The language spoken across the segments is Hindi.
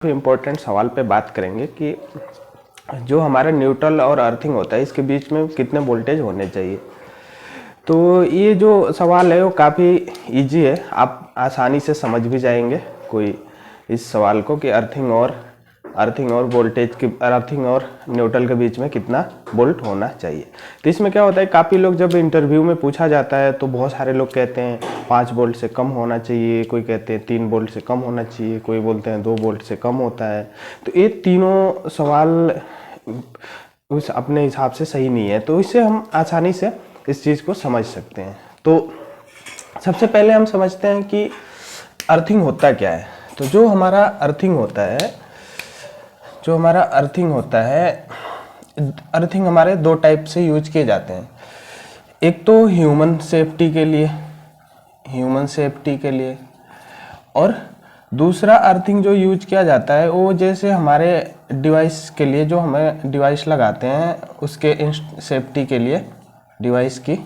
इम्पोर्टेंट सवाल पे बात करेंगे कि जो हमारा न्यूट्रल और अर्थिंग होता है इसके बीच में कितने वोल्टेज होने चाहिए। तो ये जो सवाल है वो काफ़ी इजी है, आप आसानी से समझ भी जाएंगे कोई इस सवाल को कि अर्थिंग और वोल्टेज के अर्थिंग और न्यूट्रल के बीच में कितना वोल्ट होना चाहिए। तो इसमें क्या होता है, काफ़ी लोग जब इंटरव्यू में पूछा जाता है तो बहुत सारे लोग कहते हैं 5 वोल्ट से कम होना चाहिए, कोई कहते हैं 3 वोल्ट से कम होना चाहिए, कोई बोलते हैं 2 वोल्ट से कम होता है। तो ये तीनों सवाल उस अपने हिसाब से सही नहीं है, तो इससे हम आसानी से इस चीज़ को समझ सकते हैं। तो सबसे पहले हम समझते हैं कि अर्थिंग होता क्या है। तो जो हमारा अर्थिंग हमारे 2 टाइप से यूज किए जाते हैं। एक तो ह्यूमन सेफ्टी के लिए और दूसरा अर्थिंग जो यूज किया जाता है वो जैसे हमारे डिवाइस के लिए, जो हमें डिवाइस लगाते हैं उसके सेफ्टी के लिए, डिवाइस की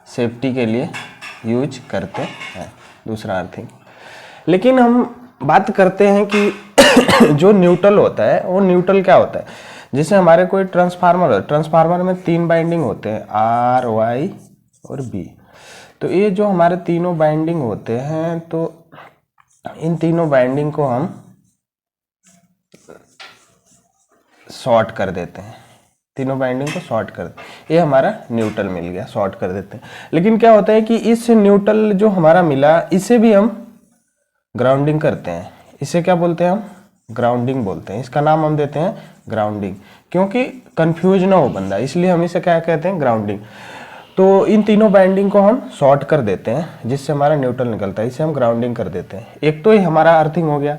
सेफ्टी के लिए यूज करते हैं दूसरा अर्थिंग। लेकिन हम बात करते हैं कि जो न्यूट्रल होता है वो न्यूट्रल क्या होता है। जैसे हमारे कोई ट्रांसफार्मर में 3 बाइंडिंग होते हैं, R, Y और B। तो ये जो हमारे तीनों बाइंडिंग होते हैं, तो इन तीनों बाइंडिंग को हम शॉर्ट कर देते हैं, तीनों बाइंडिंग को शॉर्ट कर देते हैं। ये हमारा न्यूट्रल मिल गया, शॉर्ट कर देते हैं। लेकिन क्या होता है कि इस न्यूट्रल जो हमारा मिला इसे भी हम ग्राउंडिंग करते हैं। इसे क्या बोलते हैं, हम ग्राउंडिंग बोलते हैं। इसका नाम हम देते हैं ग्राउंडिंग, क्योंकि कंफ्यूज ना हो बंदा, इसलिए हम इसे क्या कहते हैं, ग्राउंडिंग। तो इन तीनों बाइंडिंग को हम शॉर्ट कर देते हैं जिससे हमारा न्यूट्रल निकलता है, इसे हम ग्राउंडिंग कर देते हैं। एक तो ये हमारा अर्थिंग हो गया।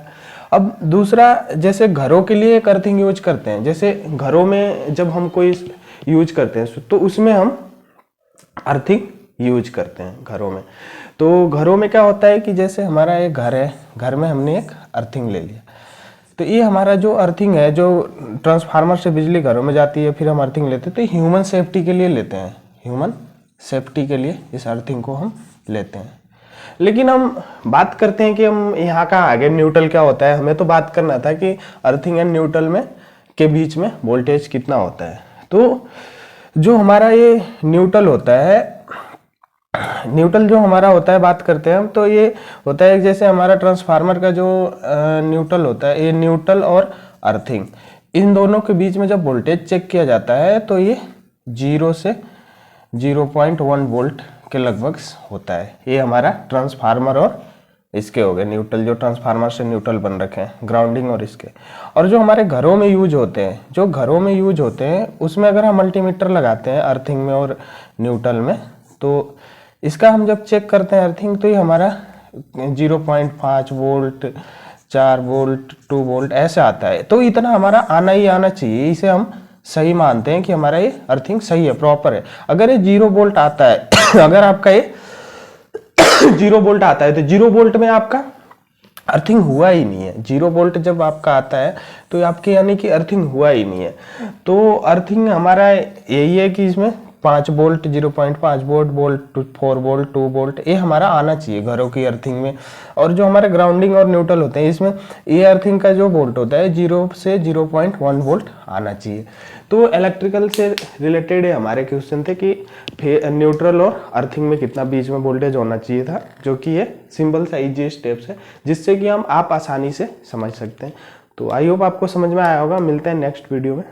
अब दूसरा, जैसे घरों के लिए एक अर्थिंग यूज करते हैं। जैसे घरों में जब हम कोई यूज करते हैं तो उसमें हम अर्थिंग यूज करते हैं घरों में। तो घरों में क्या होता है कि जैसे हमारा एक घर है, घर में हमने एक अर्थिंग ले लिया, तो ये हमारा जो अर्थिंग है, जो ट्रांसफार्मर से बिजली घरों में जाती है, फिर हम अर्थिंग लेते हैं। तो ह्यूमन सेफ्टी के लिए लेते हैं, ह्यूमन सेफ्टी के लिए इस अर्थिंग को हम लेते हैं। लेकिन हम बात करते हैं कि हम यहाँ का आगे न्यूट्रल क्या होता है। हमें तो बात करना था कि अर्थिंग एंड न्यूट्रल में के बीच में वोल्टेज कितना होता है। तो जो हमारा ये न्यूट्रल होता है, न्यूट्रल जो हमारा होता है, बात करते हैं हम, तो ये होता है जैसे हमारा ट्रांसफार्मर का जो न्यूट्रल होता है, ये न्यूट्रल और अर्थिंग इन दोनों के बीच में जब वोल्टेज चेक किया जाता है तो ये 0 से 0.1 वोल्ट के लगभग होता है। ये हमारा ट्रांसफार्मर और इसके हो गए न्यूट्रल, जो ट्रांसफार्मर से न्यूट्रल बन रखे हैं, ग्राउंडिंग और इसके। और जो हमारे घरों में यूज होते हैं, उसमें अगर हम मल्टीमीटर लगाते हैं अर्थिंग में और न्यूट्रल में, तो इसका हम जब चेक करते हैं अर्थिंग, तो ये हमारा 0.5 वोल्ट, 4 वोल्ट, 2 वोल्ट ऐसे आता है। तो इतना हमारा आना ही आना चाहिए, इसे हम सही मानते हैं कि हमारा ये अर्थिंग सही है, प्रॉपर है। अगर ये 0 वोल्ट आता है अगर आपका ये 0 वोल्ट आता है तो 0 वोल्ट में आपका अर्थिंग हुआ ही नहीं है। 0 वोल्ट जब आपका आता है तो आपके यानी कि अर्थिंग हुआ ही नहीं है। तो अर्थिंग हमारा यही है कि इसमें 5 वोल्ट, 0.5 वोल्ट, 4 वोल्ट, 2 वोल्ट ये हमारा आना चाहिए घरों की अर्थिंग में। और जो हमारे ग्राउंडिंग और न्यूट्रल होते हैं, इसमें ये अर्थिंग का जो वोल्ट होता है 0 से 0.1 वोल्ट आना चाहिए। तो इलेक्ट्रिकल से रिलेटेड हमारे क्वेश्चन थे कि न्यूट्रल और अर्थिंग में कितना बीच में वोल्टेज होना चाहिए था, जो कि ये सिंपल सा इजी स्टेप्स है जिससे कि आप आसानी से समझ सकते हैं। तो आई होप आपको समझ में आया होगा। मिलते हैं नेक्स्ट वीडियो में।